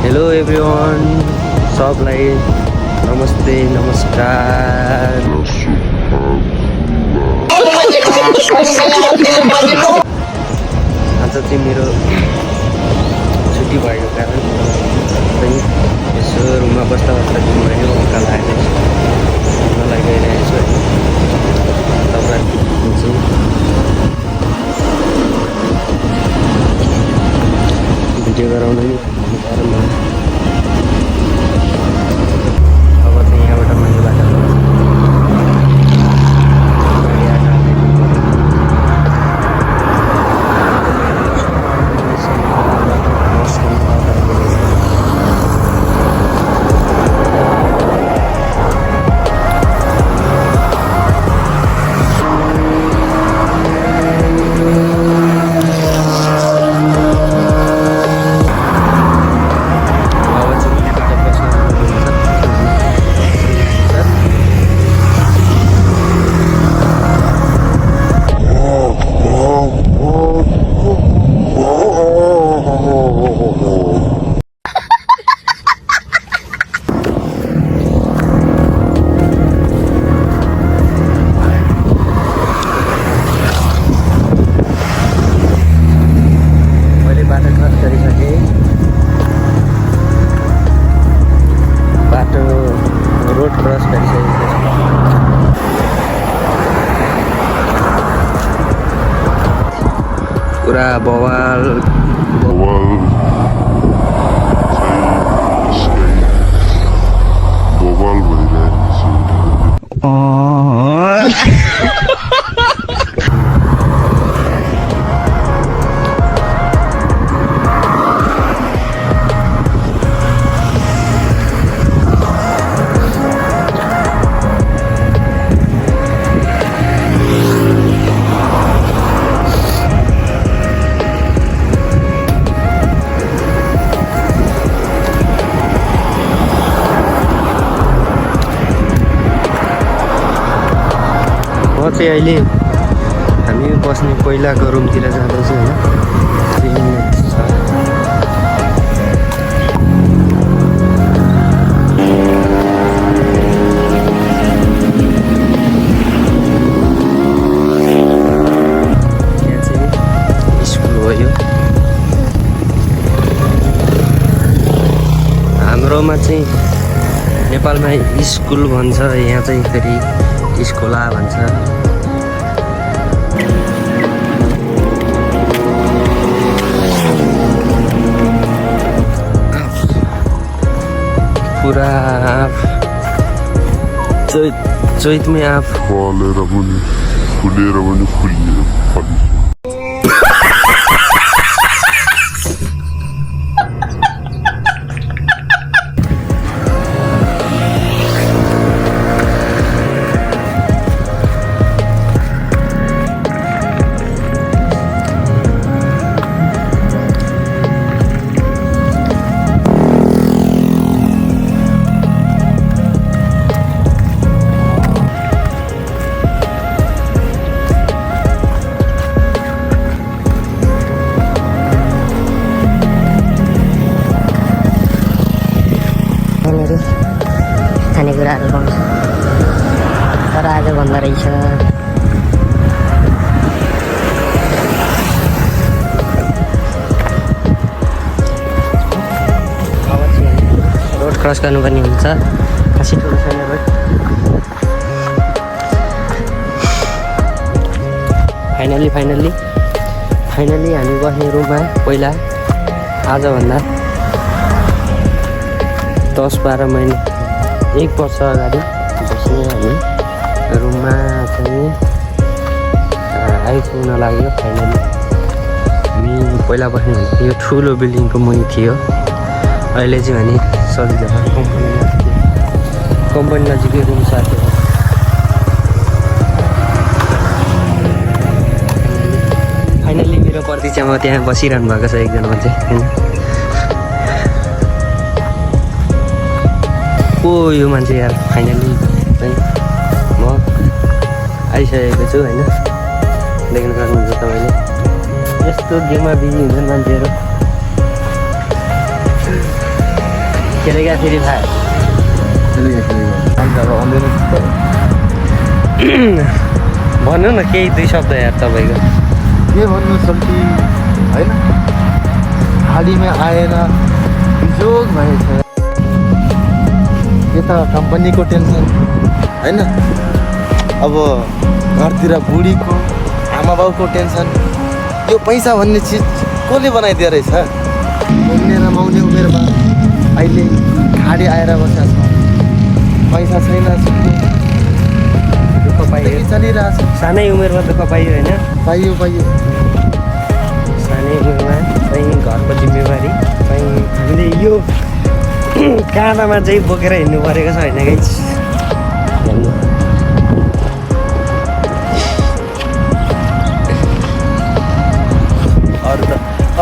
Hello everyone, सबलाई नमस्ते नमस्कार। आज चाहिँ मेरो छुट्टी भएको कारण चाहिँ यसो रुममा बस्दा बस्दा दिन भयो। उकालो आएको मलाई गइरहेको छु होइन। तपाईँहरू चाहिँ भिडियो गराउन नि भन्नु अब चाहिँ यहाँबाट मैले बाटो पुरा बवाल म चाहिँ अहिले हामी बस्ने पहिलाको रुमतिर जाँदैछु होइन। यहाँ चाहिँ स्कुल हो यो। हाम्रोमा चाहिँ नेपालमा स्कुल भन्छ, यहाँ चाहिँ फेरि स्कोला भन्छ। पुरा चैतमै आँप फलेर पनि फुलेर पनि फुलिएर फल्छ। खानेकुराहरू पाउँछ तर आज भन्दा रहेछ रोड क्रस गर्नुपर्ने हुन्छ। खासै ठुलो छैन रोड। फाइनल्ली हामी बस्ने रुममा पहिला आजभन्दा 10-12 महिना 1 वर्ष अगाडि बस्ने हामी रुममा चाहिँ आइपुग्न लाग्यो। फाइनली हामी पहिला बस्ने भनेको यो ठुलो बिल्डिङको मुनि थियो। अहिले चाहिँ हामी सजिलो कम्पनी नजिकै रुम साथी। फाइनली मेरो प्रतीक्षामा त्यहाँ बसिरहनु भएको छ एकजना मान्छे होइन। को यो मान्छे यार, फाइनली चाहिँ म आइसकेको छु होइन। देख्न सक्नुहुन्छ तपाईँले यस्तो गेममा बिजी हुन्छन् मान्छेहरू। खेलेगा फ्री फायर भन्नु न केही 2 शब्द यार तपाईँको के भन्नु सल्टी होइन हाडीमा आएर बिजोग भएछ यता कम्पनीको टेन्सन होइन अब घरतिर बुढीको आमा बाउको टेन्सन यो पैसा भन्ने चिज कसले बनाइदियो रहेछ घुम्ने रमाउने उमेरमा अहिले खाडी आएर बसेको छ पैसा छैन दुःख पाइयो चलिरहेछ सानै उमेरमा दुःख पाइयो होइन पाइयो सानै उमेरमा चाहिँ घरको जिम्मेवारी चाहिँ हामीले यो काँधामा चाहिँ बोकेर हिँड्नु परेको छ होइन गाइस हेर्नु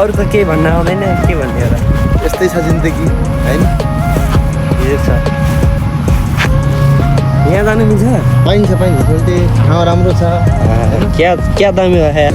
अरू त केही भन्न आउँदैन के भन्ने होला यस्तै छ जिन्दगी होइन यो छ यहाँ जानु मिल्छ पाइन्छ सोल्टी ठाउँ राम्रो छ क्या दामी हो यार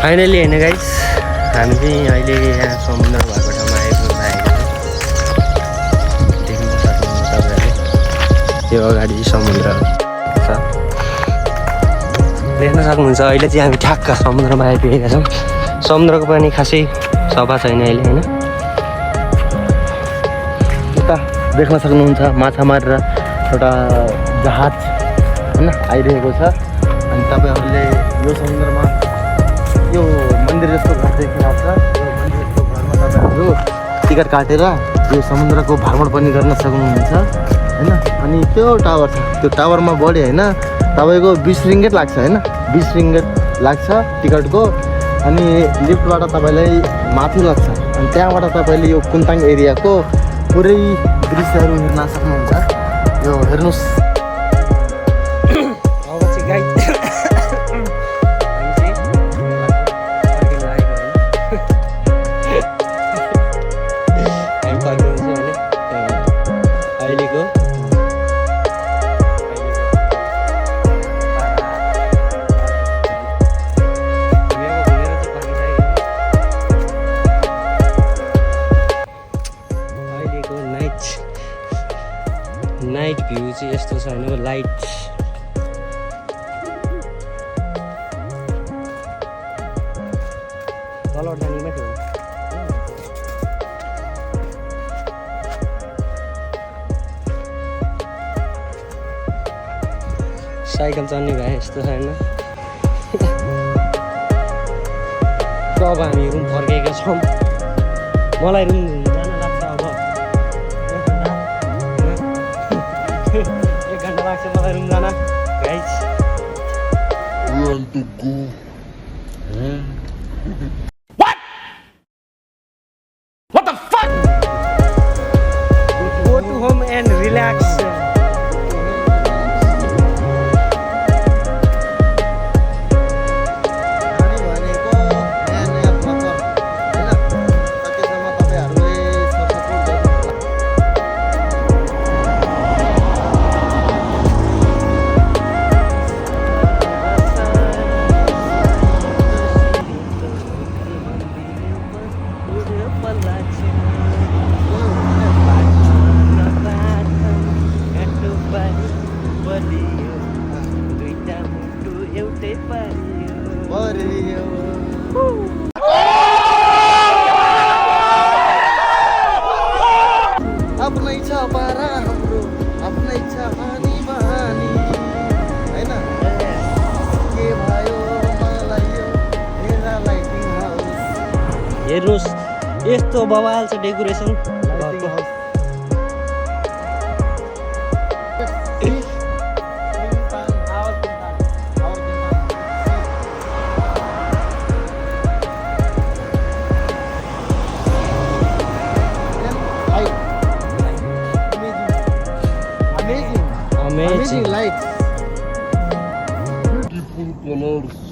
फाइनली होइन गाइस हामी चाहिँ अहिले यहाँ समुद्र भएको ठाउँमा आइपुग्नु आएको देख्नु सक्नुहुन्छ तपाईँहरूले त्यो अगाडि समुद्र छ देख्न सक्नुहुन्छ अहिले चाहिँ हामी ठ्याक्क समुद्रमा आइपुगेका छौँ समुद्रको पानी खासै सफा छैन अहिले होइन यता देख्न सक्नुहुन्छ माछा मारेर एउटा जहाज होइन आइरहेको छ अनि तपाईँहरूले यो समुद्रमा यो मन्दिर जस्तो घर देखिरहेको छ यो मन्दिर जस्तो घरमा तपाईँहरू टिकट काटेर यो समुद्रको भ्रमण पनि गर्न सक्नुहुन्छ होइन अनि त्यो टावर छ त्यो टावरमा बढ्यो होइन तपाईँको 20 रिङ्गेट लाग्छ होइन 20 रिङ्गेट लाग्छ टिकटको अनि लिफ्टबाट तपाईँलाई माथि लाग्छ अनि त्यहाँबाट तपाईँले यो कुन्ताङ एरियाको पुरै दृश्यहरू हेर्न सक्नुहुन्छ यो हेर्नुहोस् नाइट भ्यू चाहिँ यस्तो छ होइन लाइट तलबाट जाने माथि हो साइकल चढ्ने भए यस्तो छ होइन अब हामी रुम फर्केका छौँ मलाई रुम जान लाग्छ अब 1 घन्टा लाग्छ मलाई रुम जान guys What the fuck? Go to home and relax. लाग्छ काटो पारी बलियो दुईटा मुटु एउटै पारियो आफ्नै छ पारा हाम्रो आफ्नै छ हानी बानी होइन के भयो मलाई यो मेरा लाइटिङ हाउस हेर्नुहोस् यस्तो बवाल छ decoration lighting house Amazing lights. Beautiful colors.